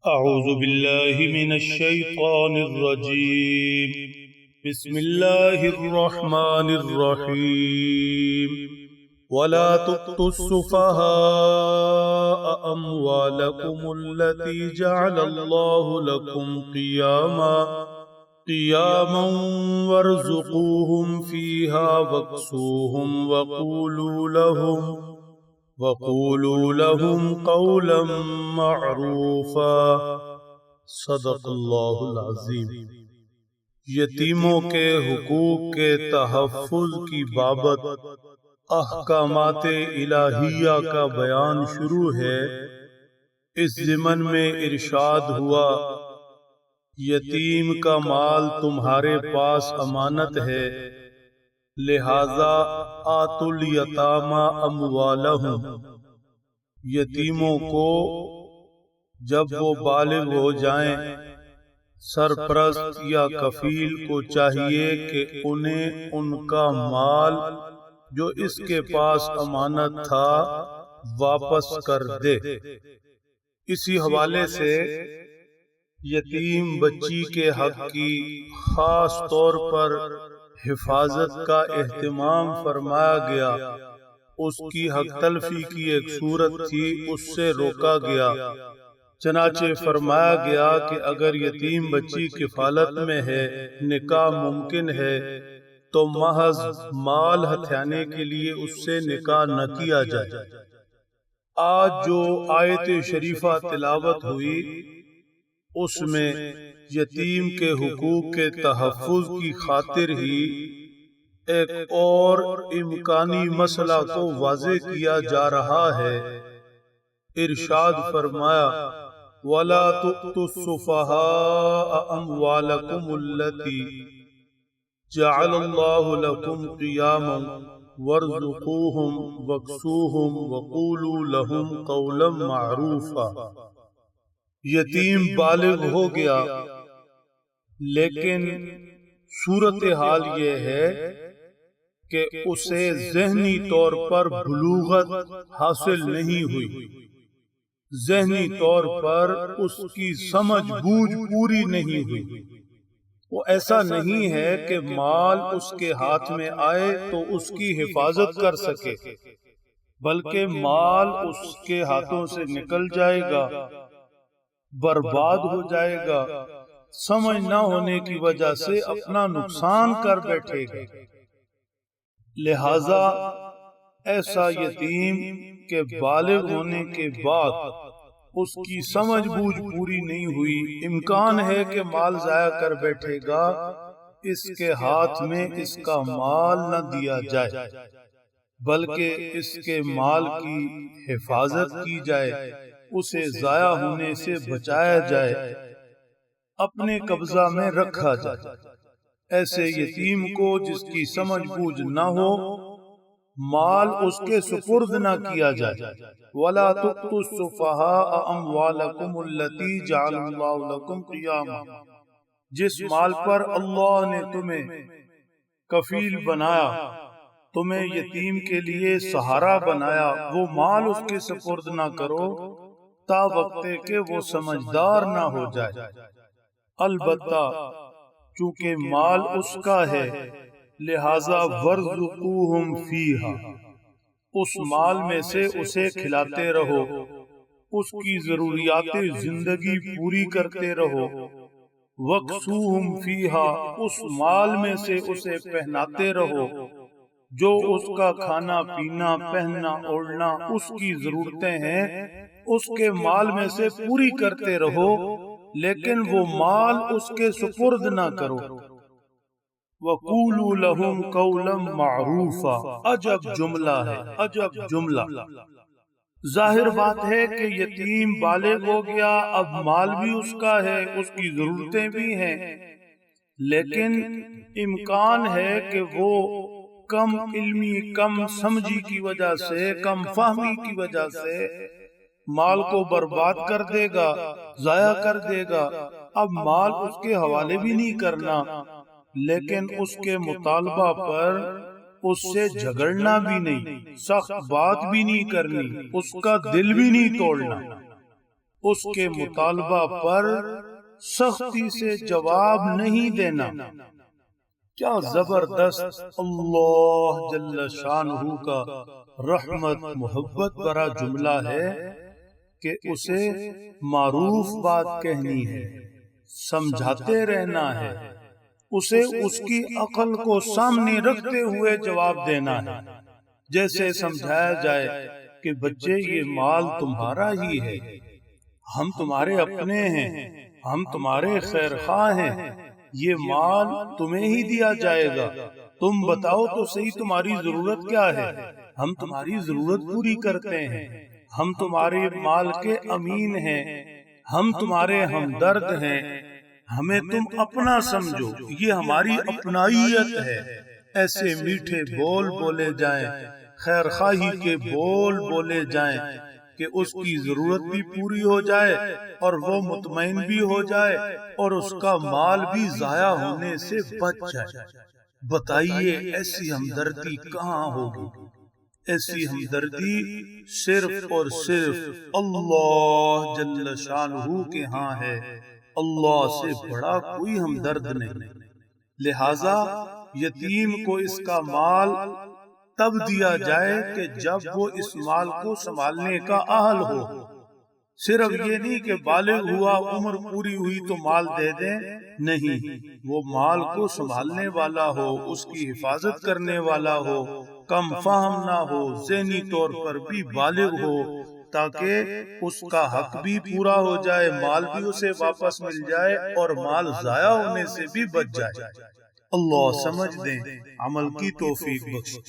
أعوذ بالله من الشيطان الرجيم. بسم الله الرحمن الرحيم. ولا تؤتوا السفهاء أموالكم التي جعل الله لكم قياما وارزقوهم فيها واكسوهم وقولوا لهم قولا معروفا. صدق اللہ العظیم. یتیموں کے حقوق کے تحفظ کی بابت احکامات الہیہ کا بیان شروع ہے. اس ضمن میں ارشاد ہوا یتیم کا مال تمہارے پاس امانت ہے، لہذا آتوا الیتامی اموالہم، یتیموں کو جب وہ بالغ ہو جائیں سرپرست یا کفیل کو چاہیے کہ انہیں ان کا مال جو اس کے پاس امانت تھا واپس کر دے. اسی حوالے سے یتیم بچی کے حق کی خاص طور پر حفاظت کا اہتمام فرمایا گیا. اس کی حق تلفی کی ایک صورت تھی، اس سے روکا گیا. چنانچہ فرمایا گیا کہ اگر یتیم بچی کفالت میں ہے، نکاح ممکن ہے، تو محض مال ہتھیانے کے لیے اس سے نکاح نہ کیا جائے. آج جو آیت شریفہ تلاوت ہوئی اس میں یتیم کے حقوق کے تحفظ کی خاطر ہی ایک اور امکانی مسئلہ کو واضح کیا جا رہا ہے. ارشاد فرمایا وَلَا تُؤْتُوا السُّفَهَاءَ أَمْوَالَكُمُ الَّتِي جَعَلَ اللَّهُ لَكُمْ قِيَامًا وَارْزُقُوهُمْ وَاكْسُوهُمْ وَقُولُوا لَهُمْ قَوْلًا مَعْرُوفًا. یتیم بالغ ہو گیا لیکن صورتحال یہ ہے کہ اسے ذہنی طور پر بلوغت حاصل نہیں ہوئی، ذہنی طور پر اس کی سمجھ بوجھ پوری نہیں ہوئی. وہ ایسا نہیں ہے کہ مال اس کے ہاتھ میں آئے تو اس کی حفاظت کر سکے، بلکہ مال اس کے ہاتھوں سے نکل جائے گا، برباد ہو جائے گا، سمجھ نہ ہونے کی وجہ سے اپنا نقصان کر بیٹھے گا. لہذا ایسا یتیم کے بالغ ہونے کے بعد اس کی سمجھ بوجھ پوری نہیں ہوئی، امکان ہے کہ مال ضائع کر بیٹھے گا، اس کے ہاتھ میں اس کا مال نہ دیا جائے بلکہ اس کے مال کی حفاظت کی جائے، اسے ضائع ہونے سے بچایا جائے، اپنے قبضہ میں رکھا جائے. ایسے یتیم کو جس کی سمجھ بوجھ نہ ہو مال اس کے سپرد نہ کیا جائے. وَلَا تُؤْتُوا السُّفَهَاءَ أَمْوَالَكُمُ الَّتِي جَعَلَ اللَّهُ لَكُمْ قِيَامًا، جس مال پر اللہ نے تمہیں کفیل بنایا، تمہیں یتیم کے لیے سہارا بنایا، وہ مال اس کے سپرد نہ کرو تا وقت کہ وہ سمجھدار نہ ہو جائے. البتہ چونکہ مال اس کا ہے لہذا وَارْزُقُوهُمْ فِيهَا، اس مال میں سے اسے کھلاتے رہو، اس کی ضروریات زندگی پوری کرتے رہو. وَاكْسُوهُمْ فِيهَا، اس مال میں سے اسے پہناتے رہو، جو اس کا کھانا پینا پہننا اوڑھنا اس کی ضرورتیں ہیں اس کے مال میں سے پوری کرتے رہو، لیکن وہ مال اس کے سپرد نہ کرو. وَقُولُوا لَهُمْ قَوْلًا مَعْرُوفًا، عجب جملہ ہے، عجب جملہ. ظاہر بات ہے کہ یتیم بالغ ہو گیا، اب مال بھی اس کا ہے، اس کی ضرورتیں بھی ہیں، لیکن امکان ہے کہ وہ کم علمی کم سمجھی کی وجہ سے، کم فہمی کی وجہ سے مال کو برباد کر دے گا، ضائع کر دے گا. اب مال اس کے حوالے بھی نہیں کرنا، لیکن اس کے مطالبہ پر اس سے جھگڑنا بھی نہیں، سخت بات بھی نہیں کرنی، اس کا دل بھی نہیں توڑنا. اس کے مطالبہ پر سختی سے جواب نہیں دینا۔ کیا زبردست اللہ جل شانہ کا رحمت محبت بھرا جملہ ہے کہ اسے معروف بات کہنی ہے، سمجھاتے رہنا ہے، اسے اس کی عقل کو سامنے رکھتے ہوئے جواب دینا ہے۔ جیسے سمجھایا جائے کہ بچے یہ مال تمہارا ہی ہے، ہم تمہارے اپنے ہیں، ہم تمہارے خیر خواہ ہیں، یہ مال تمہیں ہی دیا جائے گا، تم بتاؤ تو صحیح تمہاری ضرورت کیا ہے، ہم تمہاری ضرورت پوری کرتے ہیں، ہم تمہارے مال کے امین ہیں، ہم تمہارے ہمدرد ہیں، ہمیں تم اپنا سمجھو، یہ ہماری اپنائیت ہے۔ ایسے میٹھے بول بولے جائیں، خیر خواہی کے بول بولے جائیں کہ اس کی ضرورت بھی پوری ہو جائے اور وہ مطمئن بھی ہو جائے اور اس کا مال بھی ضائع ہونے سے بچ جائے۔ بتائیے ایسی ہمدردی کہاں ہوگی؟ ایسی ہمدردی صرف اور صرف اللہ جل شانہ کے ہاں ہے، اللہ سے بڑا کوئی ہمدرد نہیں۔ لہذا یتیم کو اس کا مال تب دیا جائے کہ جب وہ اس مال کو سنبھالنے کا اہل ہو۔ صرف یہ نہیں کہ بالغ ہوا، عمر پوری ہوئی تو مال دے دیں، نہیں، وہ مال کو سنبھالنے والا ہو، اس کی حفاظت کرنے والا ہو، کم فہم نہ ہو، ذہنی طور پر بھی بالغ ہو، تاکہ اس کا حق بھی پورا ہو جائے، مال بھی اسے واپس مل جائے اور مال ضائع ہونے سے بھی بچ جائے۔ اللہ سمجھ دیں، عمل کی توفیق بخشے۔